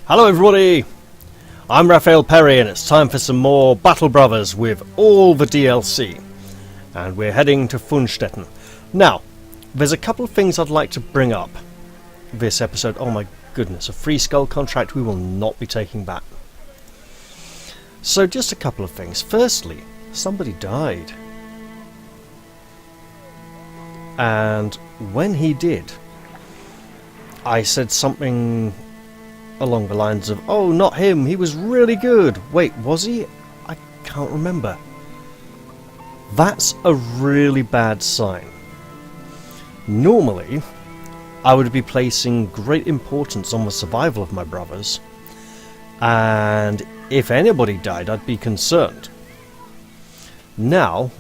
Hello everybody, I'm Raphael Perry and it's time for some more Battle Brothers with all the DLC. And we're heading to Funstetten. Now, there's a couple of things I'd like to bring up this episode. Oh my goodness, a free skull contract we will not be taking back. So just a couple of things. Firstly, somebody died. And when he did, I said something along the lines of, oh, not him, he was really good. Wait, was he? I can't remember. That's a really bad sign. Normally, I would be placing great importance on the survival of my brothers, and if anybody died, I'd be concerned. Now,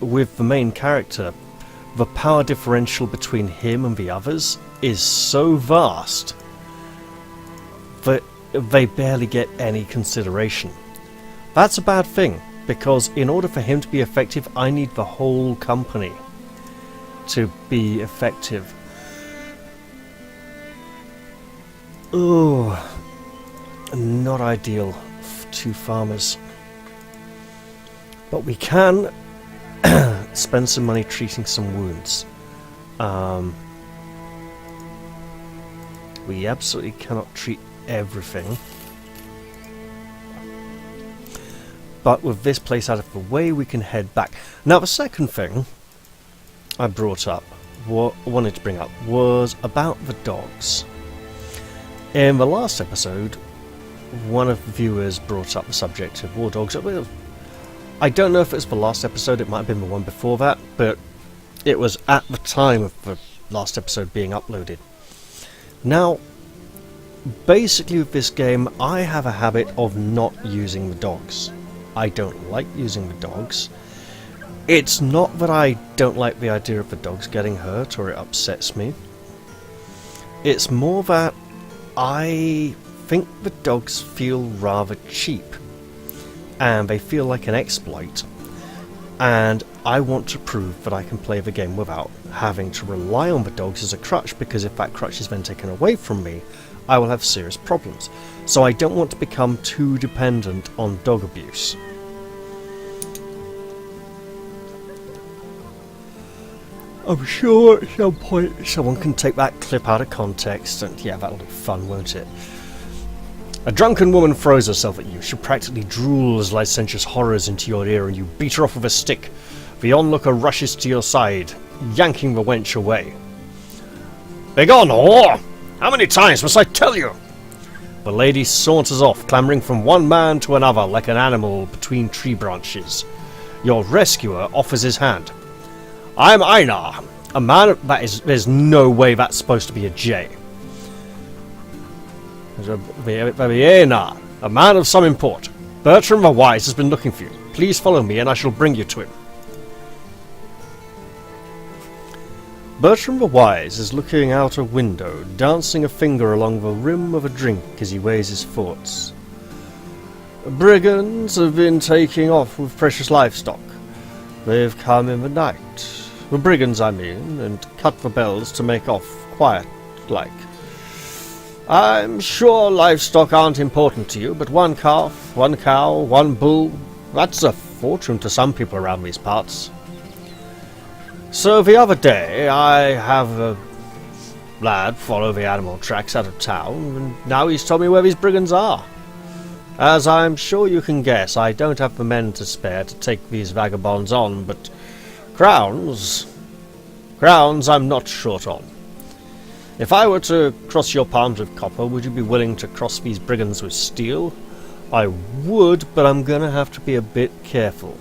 with the main character, the power differential between him and the others is so vast that they barely get any consideration. That's a bad thing, because in order for him to be effective, I need the whole company to be effective. Oh, not ideal to farmers. But we can spend some money treating some wounds. We absolutely cannot treat everything, but with this place out of the way we can head back. Now the second thing I wanted to bring up was about the dogs. In the last episode, one of the viewers brought up the subject of war dogs. I don't know if it was the last episode, it might have been the one before that, but it was at the time of the last episode being uploaded. Now, basically with this game, I have a habit of not using the dogs. I don't like using the dogs. It's not that I don't like the idea of the dogs getting hurt or it upsets me. It's more that I think the dogs feel rather cheap and they feel like an exploit, and I want to prove that I can play the game without having to rely on the dogs as a crutch, because if that crutch is then taken away from me, I will have serious problems. So I don't want to become too dependent on dog abuse. I'm sure at some point someone can take that clip out of context, and yeah, that'll be fun, won't it? A drunken woman throws herself at you. She practically drools licentious horrors into your ear and you beat her off with a stick. The onlooker rushes to your side, yanking the wench away. Begone, whore! How many times must I tell you? The lady saunters off, clambering from one man to another like an animal between tree branches. Your rescuer offers his hand. I'm Einar, a man there's no way that's supposed to be a J. Einar, a man of some import. Bertram the Wise has been looking for you. Please follow me and I shall bring you to him. Bertram the Wise is looking out a window, dancing a finger along the rim of a drink as he weighs his thoughts. Brigands have been taking off with precious livestock. They've come in the night. The brigands, I mean, and cut the bells to make off quiet-like. I'm sure livestock aren't important to you, but one calf, one cow, one bull, that's a fortune to some people around these parts. So the other day, I have a lad follow the animal tracks out of town, and now he's told me where these brigands are. As I'm sure you can guess, I don't have the men to spare to take these vagabonds on, but crowns I'm not short on. If I were to cross your palms with copper, would you be willing to cross these brigands with steel? I would, but I'm gonna have to be a bit careful.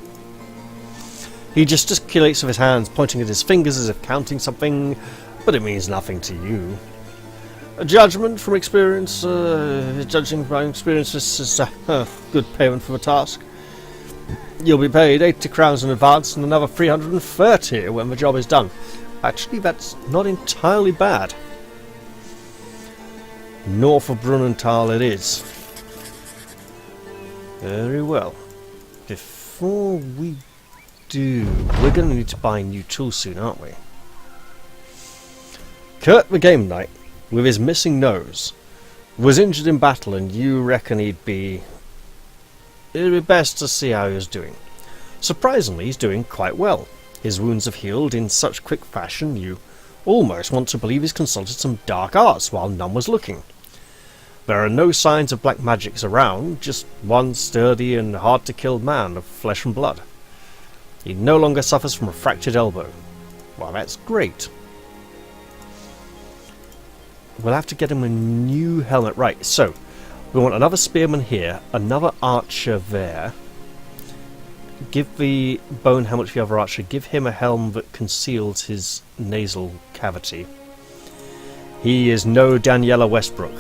He gesticulates with his hands, pointing at his fingers as if counting something, but it means nothing to you. A judgment from experience, judging by experience, this is good payment for the task. You'll be paid 80 crowns in advance and another 330 when the job is done. Actually, that's not entirely bad. North of Brunnenthal it is. Very well. Before we do, we're going to need to buy new tools soon, aren't we? Kurt the Game Knight, with his missing nose, was injured in battle, and you reckon it'd be best to see how he was doing. Surprisingly, he's doing quite well. His wounds have healed in such quick fashion you almost want to believe he's consulted some dark arts while none was looking. There are no signs of black magics around, just one sturdy and hard-to-kill man of flesh and blood. He no longer suffers from a fractured elbow. Well, that's great. We'll have to get him a new helmet. Right, so we want another spearman here, another archer there. Give the bone helmet to the other archer. Give him a helm that conceals his nasal cavity. He is no Daniela Westbrook.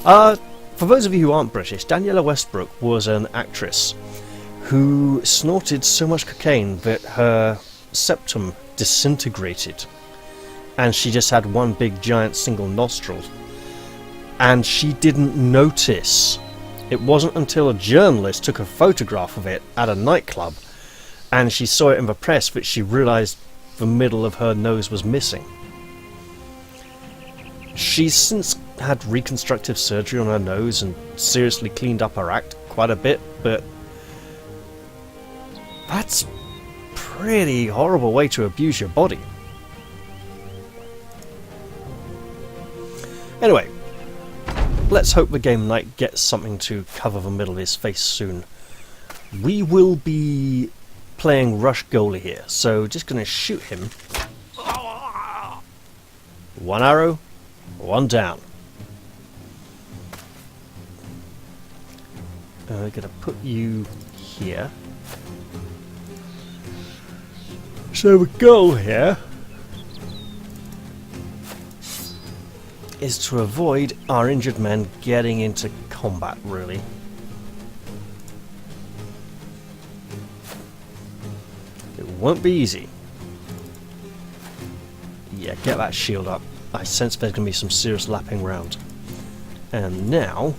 For those of you who aren't British, Daniela Westbrook was an actress who snorted so much cocaine that her septum disintegrated. And she just had one big giant single nostril. And she didn't notice. It wasn't until a journalist took a photograph of it at a nightclub and she saw it in the press that she realised the middle of her nose was missing. She's since had reconstructive surgery on her nose and seriously cleaned up her act quite a bit, but that's pretty horrible way to abuse your body. Anyway, let's hope the game knight gets something to cover the middle of his face soon. We will be playing rush goalie here, so just going to shoot him. One arrow, one down. We're going to put you here. So the goal here is to avoid our injured men getting into combat, really. It won't be easy. Yeah, get that shield up. I sense there's going to be some serious lapping round. And now...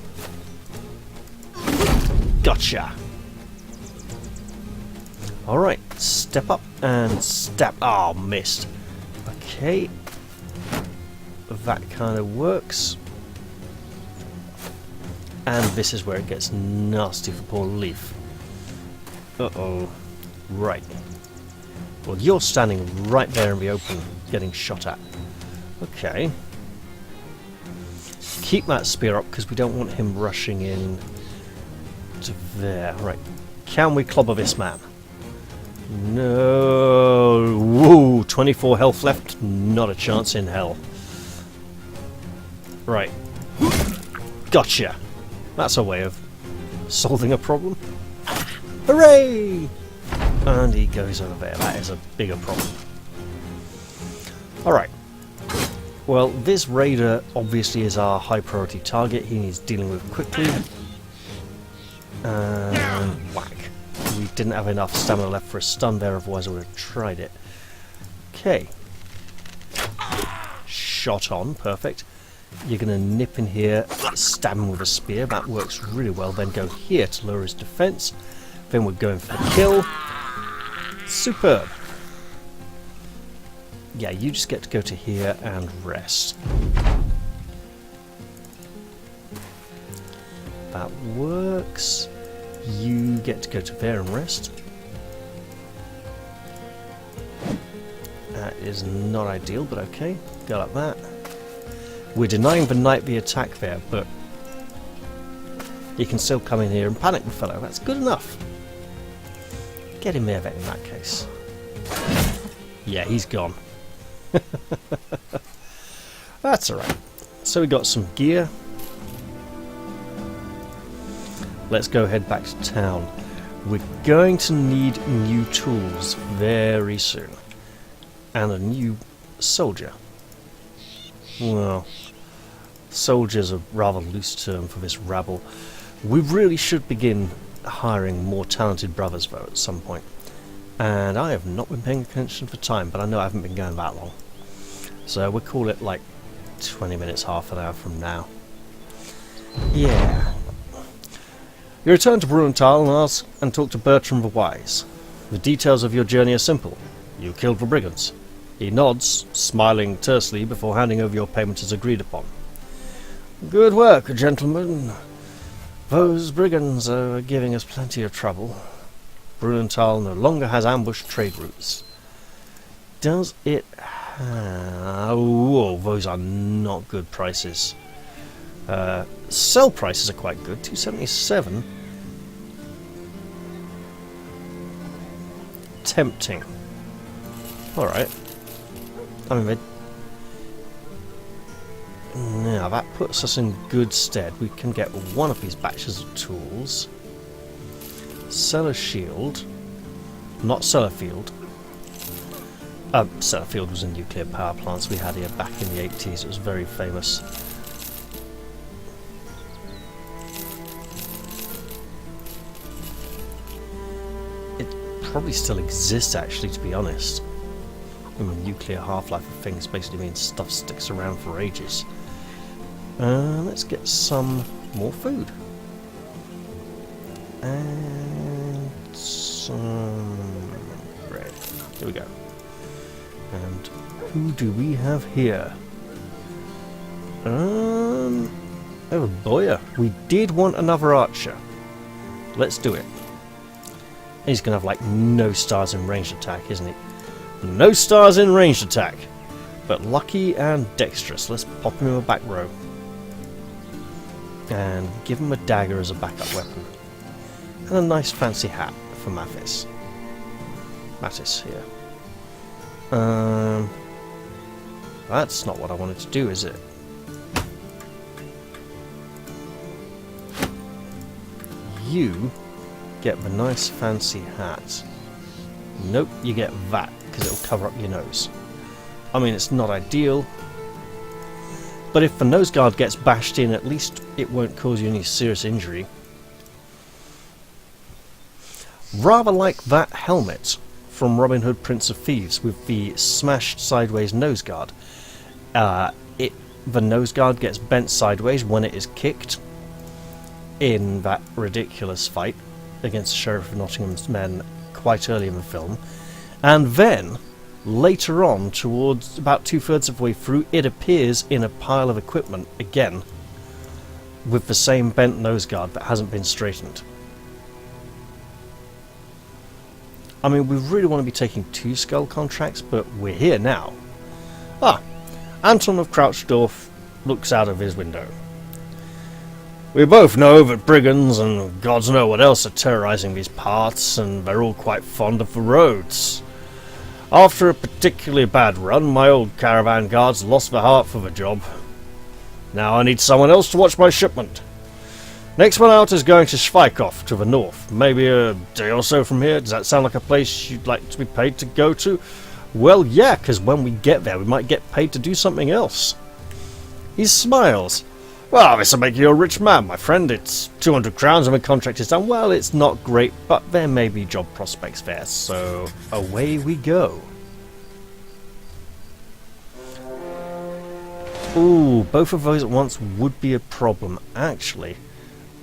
Gotcha! Alright, step up and stab. Oh, missed. Okay. That kind of works. And this is where it gets nasty for poor Leaf. Uh-oh. Right. Well, you're standing right there in the open, getting shot at. Okay. Keep that spear up, because we don't want him rushing in to there. Right. Can we clobber this man? No. Woo! 24 health left. Not a chance in hell. Right. Gotcha. That's a way of solving a problem. Hooray! And he goes over there. That is a bigger problem. Alright. Well, this raider obviously is our high priority target. He needs dealing with quickly. And whack. We didn't have enough stamina left for a stun there, otherwise I would have tried it. Okay. Shot on. Perfect. You're going to nip in here, stab him with a spear. That works really well. Then go here to lower his defense. Then we're going for the kill. Superb. Yeah, you just get to go to here and rest. That works. You get to go to there and rest. That is not ideal, but okay. Go like that. We're denying the knight the attack there, but he can still come in here and panic the fellow. That's good enough. Get him there then in that case. Yeah, he's gone. That's alright. So we got some gear. Let's go head back to town. We're going to need new tools very soon. And a new soldier. Well, soldier's a rather loose term for this rabble. We really should begin hiring more talented brothers though at some point. And I have not been paying attention for time, but I know I haven't been going that long. So we'll call it like 20 minutes, half an hour from now. Yeah. You return to Bruenthal and ask and talk to Bertram the Wise. The details of your journey are simple. You killed the brigands. He nods, smiling tersely before handing over your payment as agreed upon. Good work, gentlemen. Those brigands are giving us plenty of trouble. Brunenthal no longer has ambushed trade routes. Does it have... Whoa, those are not good prices. Sell prices are quite good. 277. Tempting. Alright. I mean, now that puts us in good stead. We can get one of these batches of tools. Sell a shield. Not Sellafield. Sellafield was a nuclear power plants we had here back in the 80s. It was very famous. It probably still exists, actually, to be honest. I mean, nuclear half-life of things basically means stuff sticks around for ages. Let's get some more food. And some bread. Here we go. And who do we have here? Oh boy, we did want another archer. Let's do it. He's gonna have like no stars in ranged attack, isn't he? No stars in ranged attack. But lucky and dexterous. Let's pop him in a back row. And give him a dagger as a backup weapon. And a nice fancy hat for Mathis. Mattis here. That's not what I wanted to do, is it? You get the nice fancy hat. Nope, you get that, because it'll cover up your nose. I mean, it's not ideal, but if the nose guard gets bashed in, at least it won't cause you any serious injury. Rather like that helmet from Robin Hood Prince of Thieves with the smashed sideways nose guard. The nose guard gets bent sideways when it is kicked in that ridiculous fight against Sheriff of Nottingham's men quite early in the film, and then later on, towards about 2/3 of the way through, it appears in a pile of equipment again with the same bent nose guard that hasn't been straightened. I mean, we really want to be taking 2 skull contracts, but we're here now. Anton of Crouchdorf looks out of his window. We both know that brigands and gods know what else are terrorizing these parts, and they're all quite fond of the roads. After a particularly bad run, my old caravan guards lost their heart for the job. Now I need someone else to watch my shipment. Next one out is going to Schweikhof to the north. Maybe a day or so from here. Does that sound like a place you'd like to be paid to go to? Well, yeah, because when we get there, we might get paid to do something else. He smiles. Well, this'll make you a rich man, my friend. It's 200 crowns and the contract is done. Well, it's not great, but there may be job prospects there, so away we go. Ooh, both of those at once would be a problem, actually.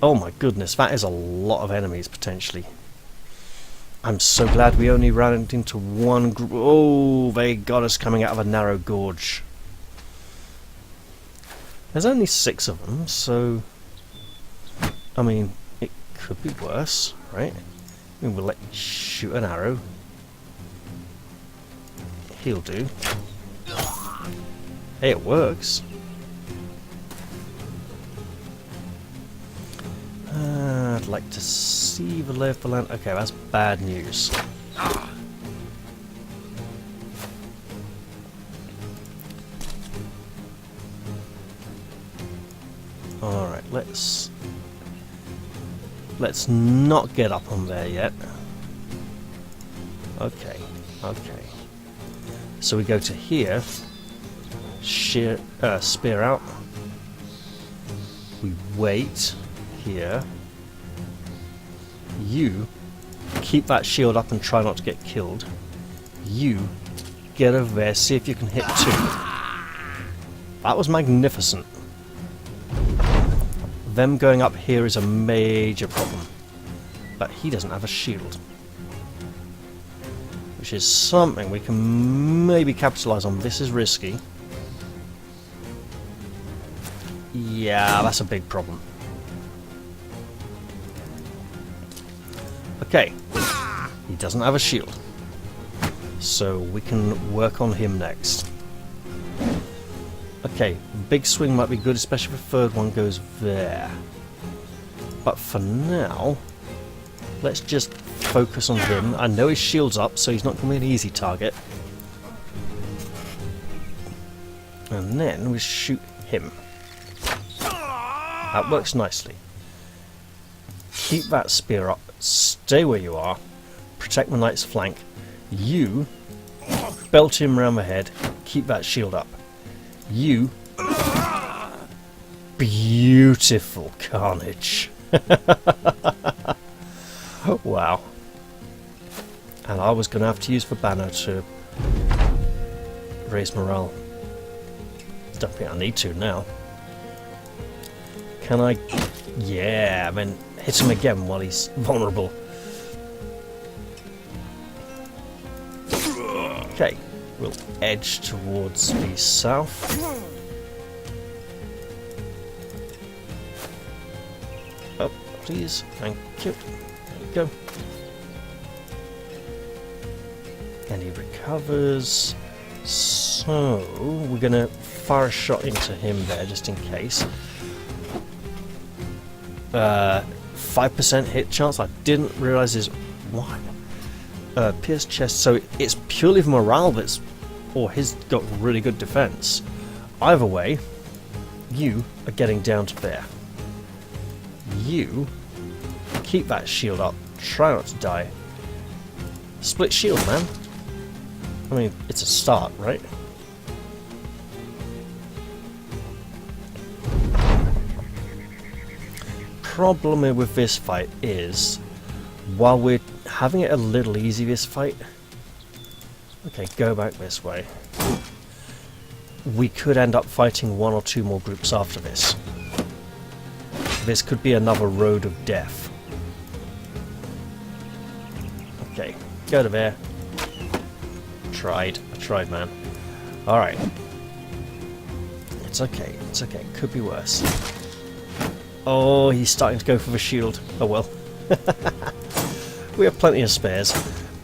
Oh my goodness, that is a lot of enemies, potentially. I'm so glad we only ran into one group. Oh, they got us coming out of a narrow gorge. There's only 6 of them, so... I mean, it could be worse, right? I mean, we'll let you shoot an arrow. He'll do. Hey, it works. I'd like to see the lay of the land. Okay, that's bad news. Alright, let's not get up on there yet. Okay, okay. So we go to here, spear out. We wait here. You keep that shield up and try not to get killed. You get over there, see if you can hit 2. That was magnificent. Them going up here is a major problem. But he doesn't have a shield. Which is something we can maybe capitalise on. This is risky. Yeah, that's a big problem. Okay, he doesn't have a shield, so we can work on him next. Okay, big swing might be good, especially if the third one goes there. But for now, let's just focus on him. I know his shield's up, so he's not going to be an easy target. And then we shoot him. That works nicely. Keep that spear up. Stay where you are. Protect the knight's flank. You belt him round the head. Keep that shield up. You... Beautiful carnage. Wow. And I was going to have to use the banner to raise morale. Don't think I need to now. Can I... Yeah, I mean, hit him again while he's vulnerable. Okay, we'll edge towards the south. Up, please. Thank you. There you go. And he recovers. So, we're going to fire a shot into him there, just in case. 5% hit chance. I didn't realise his... What? Pierce chest. So it's purely for morale that's... Or he's got really good defence. Either way, you are getting down to there. You keep that shield up. Try not to die. Split shield, man. I mean, it's a start, right? Problem with this fight is, while we're having it a little easy this fight, okay, go back this way, we could end up fighting one or two more groups after this. This could be another road of death. Okay, go to there. I tried, man. Alright. It's okay, could be worse. Oh, he's starting to go for the shield. Oh well. We have plenty of spares.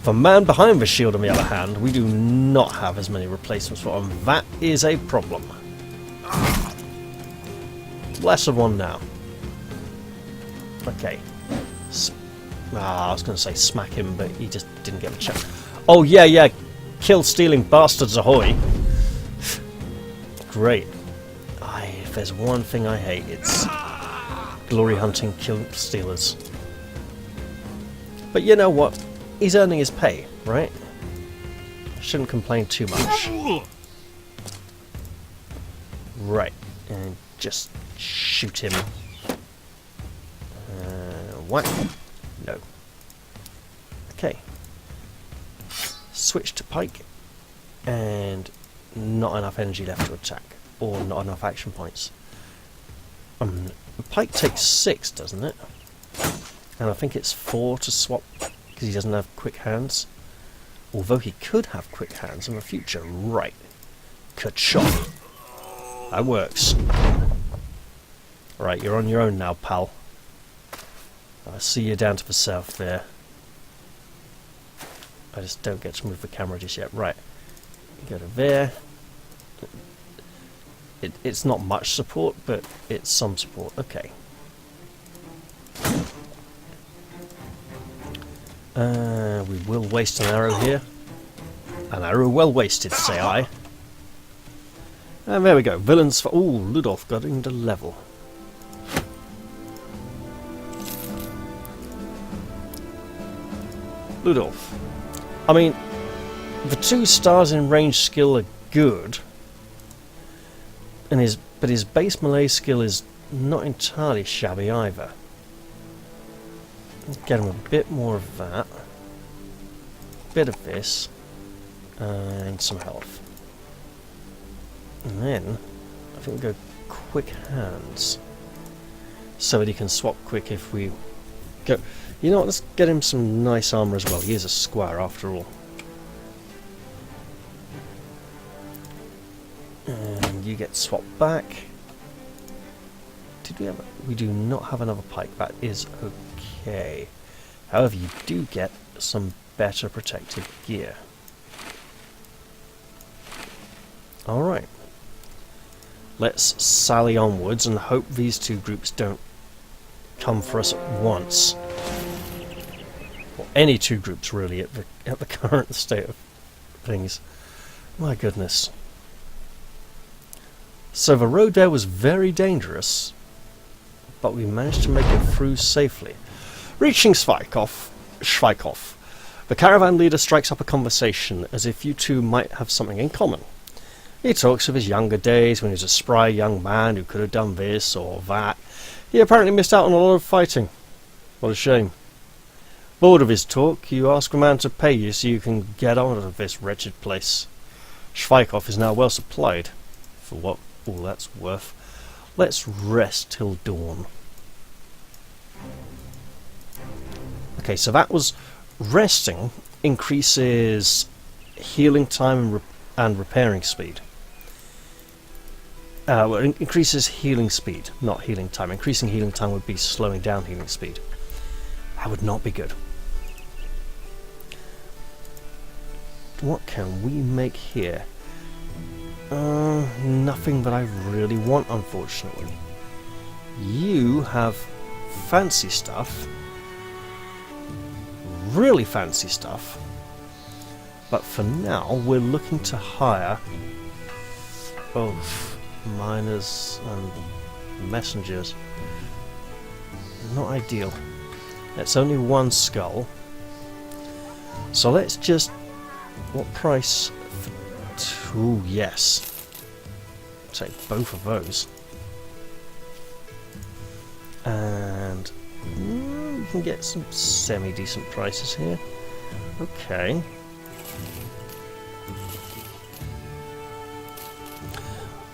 The man behind the shield, on the other hand, we do not have as many replacements for him. That is a problem. Less of one now. Okay. I was going to say smack him, but he just didn't get the chance. Oh, yeah. Kill stealing bastards ahoy. Great. If there's one thing I hate, it's glory hunting kill stealers. But you know what? He's earning his pay, right? Shouldn't complain too much. Right. And just shoot him. What? No. Okay. Switch to pike, and not enough energy left to attack, or not enough action points. The pike takes 6, doesn't it? And I think it's 4 to swap, because he doesn't have quick hands. Although he could have quick hands in the future. Right. Ka-chop. That works. Right, you're on your own now, pal. I see you down to the south there. I just don't get to move the camera just yet. Right, go to there. It's not much support, but it's some support. Okay. We will waste an arrow here. An arrow well wasted, say I. And there we go. Villains for... Ooh, Ludolf got into level. Ludolf. I mean, the 2 stars in range skill are good, and but his base melee skill is not entirely shabby either. Get him a bit more of that, a bit of this, and some health. And then, I think we'll go quick hands, so that he can swap quick if we go... You know what, let's get him some nice armour as well. He is a squire after all. And you get swapped back. Did we have? We do not have another pike. That is okay. However, you do get some better protective gear. Alright. Let's sally onwards and hope these two groups don't come for us at once. Or any two groups, really, at the current state of things. My goodness. So the road there was very dangerous, but we managed to make it through safely. Reaching Schweikhof, the caravan leader strikes up a conversation as if you two might have something in common. He talks of his younger days when he was a spry young man who could have done this or that. He apparently missed out on a lot of fighting. What a shame. Bored of his talk, you ask a man to pay you so you can get on out of this wretched place. Schweikhof is now well supplied, for what all that's worth. Let's rest till dawn. Okay, so that was resting increases healing time and repairing speed. Well, it increases healing speed, not healing time. Increasing healing time would be slowing down healing speed. That would not be good. What can we make here? Nothing that I really want, unfortunately. You have fancy stuff. Really fancy stuff. But for now, we're looking to hire both miners and messengers. Not ideal. It's only one skull. So let's just... What price? Ooh, yes. Take both of those. And we can get some semi-decent prices here. Okay.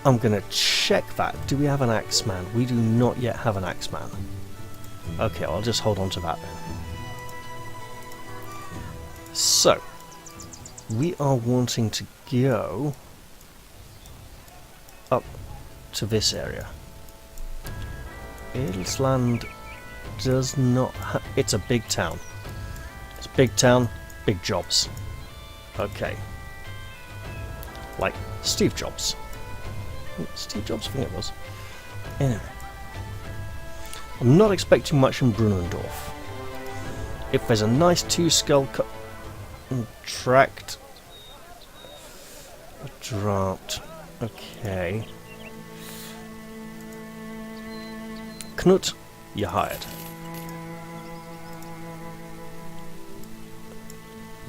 I'm gonna check that. Do we have an axeman? We do not yet have an axeman. Okay, I'll just hold on to that then. So, we are wanting to go up to this area. Edelsland does not it's a big town. It's a big town, big jobs. Okay. Like Steve Jobs. Steve Jobs, I think it was. Anyway. I'm not expecting much in Brunendorf. If there's a nice two-skull tract... Dropped. Okay. Knut, you're hired.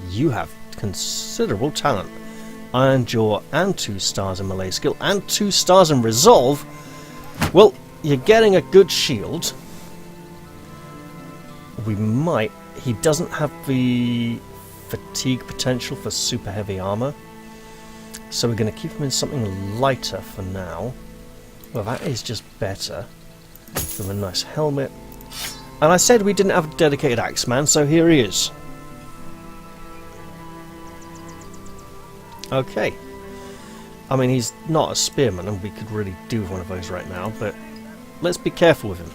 You have considerable talent. Iron Jaw and 2 stars in melee skill and 2 stars in resolve. Well, you're getting a good shield. We might... He doesn't have the fatigue potential for super heavy armor. So we're going to keep him in something lighter for now. Well, that is just better. Give him a nice helmet. And I said we didn't have a dedicated axeman, so here he is. Okay. I mean, he's not a spearman, and we could really do with one of those right now, but let's be careful with him.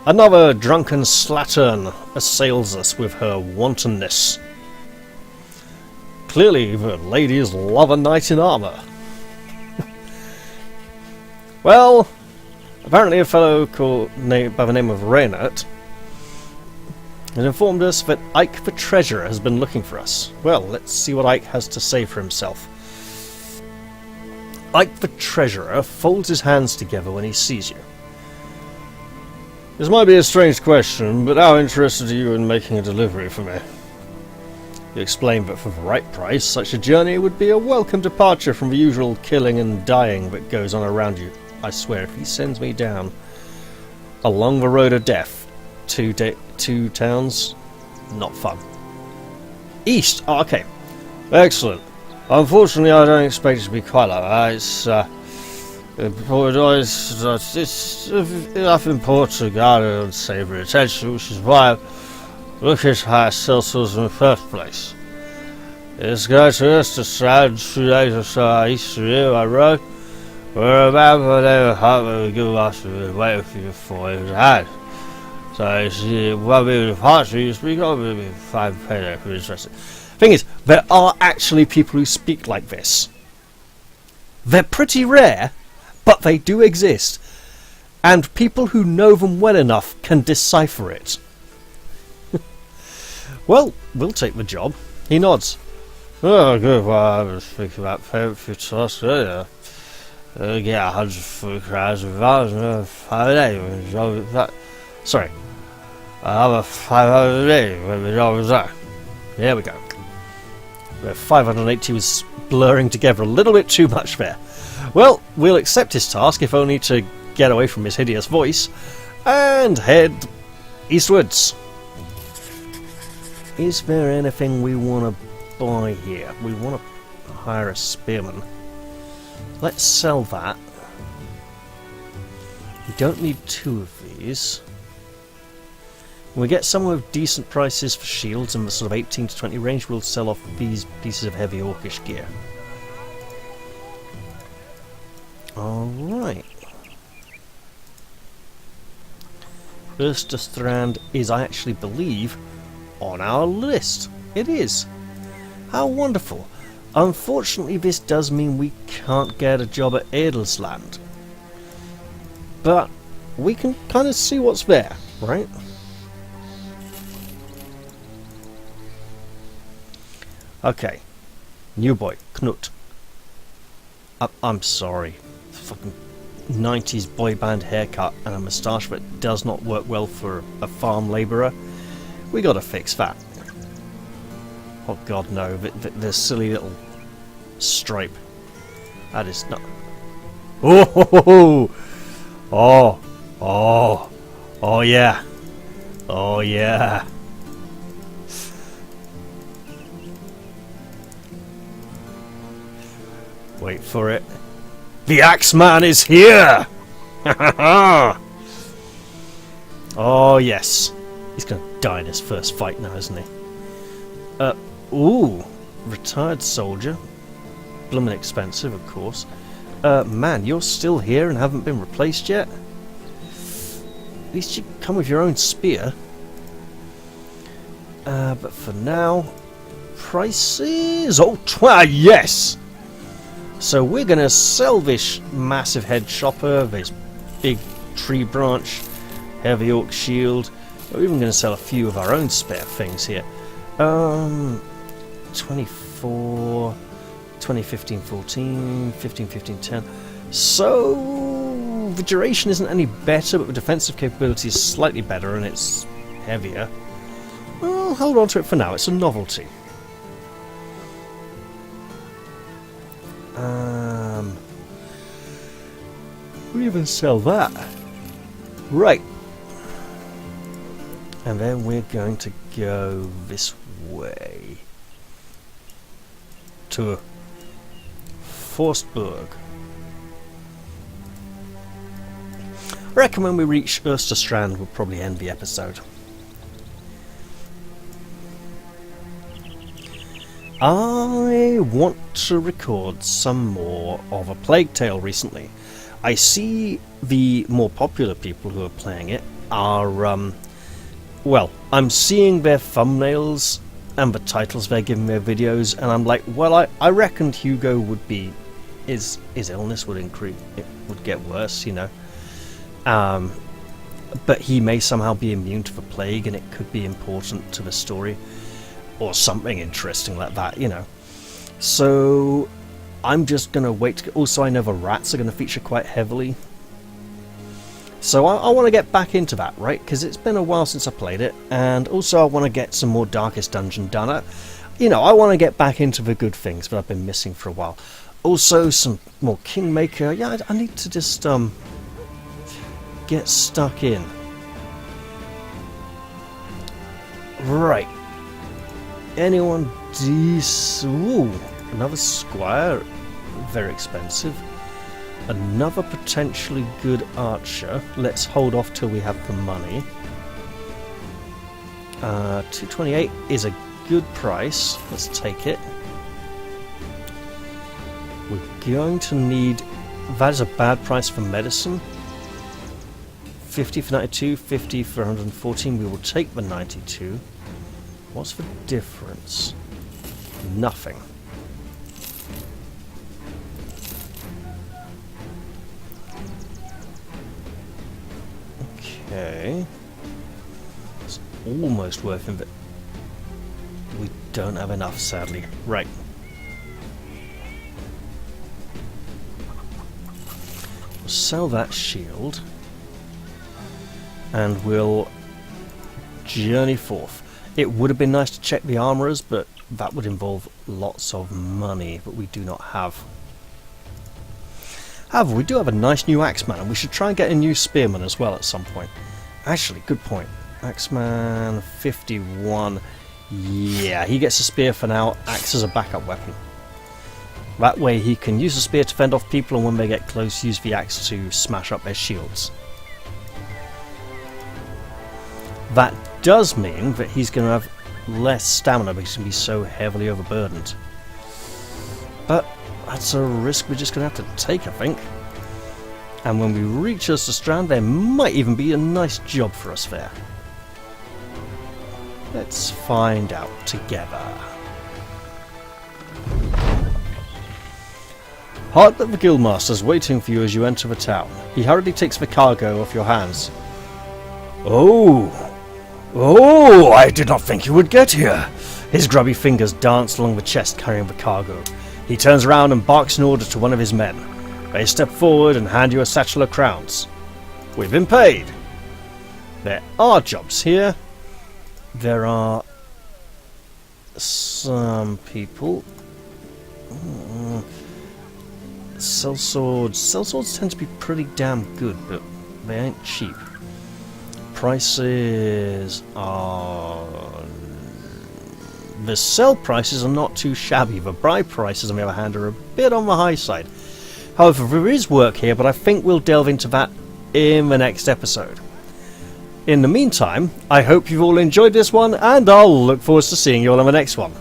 Another drunken slattern assails us with her wantonness. Clearly, the ladies love a knight in armour. Well, apparently a fellow called by the name of Reynard has informed us that Ike the Treasurer has been looking for us. Well, let's see what Ike has to say for himself. Ike the Treasurer folds his hands together when he sees you. This might be a strange question, but how interested are you in making a delivery for me? You explained that for the right price, such a journey would be a welcome departure from the usual killing and dying that goes on around you. I swear, if he sends me down along the road of death, two towns, not fun. East, oh, okay, excellent. Unfortunately, I don't expect it to be quite like that. It's enough in Portugal and savoury attention, which is why I'm looking at higher sales tools in the first place. It's going to us to Strand 2 days or so east of here, I rode. Remember they have to give us away for his hand. So she will be the party you speak of will be 5 penny for interesting. Thing is, there are actually people who speak like this. They're pretty rare, but they do exist. And people who know them well enough can decipher it. Well, we'll take the job. He nods. Oh, good. Well, I was thinking about payment for trust earlier. Yeah, 100 crowns of vouchers, 5 days. Sorry. I have a 500 days when the job is there. There we go. The 580 was blurring together a little bit too much there. Well, we'll accept his task, if only to get away from his hideous voice, and head eastwards. Is there anything we want to buy here? We want to hire a spearman. Let's sell that. We don't need 2 of these. When we get somewhere with decent prices for shields in the sort of 18 to 20 range, we'll sell off these pieces of heavy orcish gear. Alright. Österstrand is, I actually believe, on our list. It is. How wonderful. Unfortunately, this does mean we can't get a job at Edelsland. But we can kind of see what's there, right? Okay. New boy, Knut. I'm sorry. Fucking 90s boy band haircut and a moustache that does not work well for a farm labourer. We gotta fix that. Oh god, no. The silly little stripe. That is not... Oh! Oh! Oh! Oh yeah! Oh yeah! Wait for it. The Axeman is here! Oh yes. He's gonna die in his first fight now, isn't he? Ooh. Retired soldier. Bloomin' expensive, of course. Man, you're still here and haven't been replaced yet? At least you come with your own spear. But for now... Prices... Oh, yes! So we're gonna sell this massive head chopper, this big tree branch, heavy oak shield. We're even gonna sell a few of our own spare things here. 24, 2015-14, 15-15-10. So the duration isn't any better, but the defensive capability is slightly better and it's heavier. Well, hold on to it for now. It's a novelty. We'll even sell that. Right. And then we're going to go this way. To Forstburg. I reckon when we reach Österstrand we'll probably end the episode. I want to record some more of A Plague Tale recently. I see the more popular people who are playing it are, well, I'm seeing their thumbnails and the titles they're giving their videos, and I'm like, well, I reckoned Hugo would be, his illness would increase, it would get worse, you know. But he may somehow be immune to the plague, and it could be important to the story, or something interesting like that, you know. So I'm just going to wait. Also, I know the rats are going to feature quite heavily. So I want to get back into that, right? Because it's been a while since I played it. And also I want to get some more Darkest Dungeon done. You know, I want to get back into the good things that I've been missing for a while. Also, some more Kingmaker. Yeah, I need to just get stuck in. Right. Anyone decent? Ooh, another Squire. Very expensive. Another potentially good archer. Let's hold off till we have the money. 228 is a good price. Let's take it. We're going to need that is a bad price for medicine. 50 for 92, 50 for 114. We will take the 92. What's the difference? Nothing. Okay. It's almost worth it, but we don't have enough, sadly. Right. We'll sell that shield. And we'll journey forth. It would have been nice to check the armourers, but that would involve lots of money that we do not have. However, we do have a nice new Axeman, and we should try and get a new Spearman as well at some point. Actually, good point. Axeman 51. Yeah, he gets a spear for now. Axe as a backup weapon. That way he can use the spear to fend off people, and when they get close, use the axe to smash up their shields. That does mean that he's going to have less stamina because he's going to be so heavily overburdened. But that's a risk we're just going to have to take, I think. And when we reach Ulster Strand, there might even be a nice job for us there. Let's find out together. Hark that the Guildmaster's waiting for you as you enter the town. He hurriedly takes the cargo off your hands. Oh, I did not think you would get here. His grubby fingers dance along the chest carrying the cargo. He turns around and barks an order to one of his men. They step forward and hand you a satchel of crowns. We've been paid. There are jobs here. There are some people. Sell swords. Sell swords tend to be pretty damn good, but they ain't cheap. Prices are... The sell prices are not too shabby. The buy prices, on the other hand, are a bit on the high side. However, there is work here, but I think we'll delve into that in the next episode. In the meantime, I hope you've all enjoyed this one, and I'll look forward to seeing you all in the next one.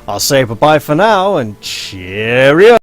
I'll say bye-bye for now, and cheerio!